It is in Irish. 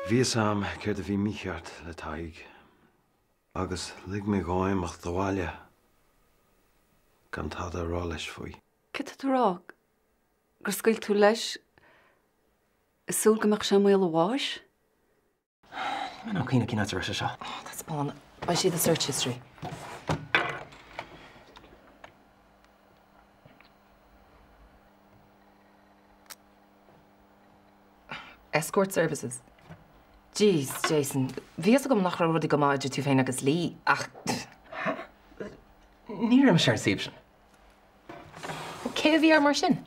Bhí sam céir a bhí mícheart le taig. Agus lig mé gáim ach doháile gan tá a rá leis faoi. Cit tú rá? Gur scoil tú leis súil gomach sé mé le bháis? Mae'n o'r cyn at yr seo. That's fine. I see the search history. Escort services. Jeez, Jason. Bhí as go nach ra rudí go máidir tú féin agus lí. Ach. Níor am sear síb sin. Cé bhí ar mar sin?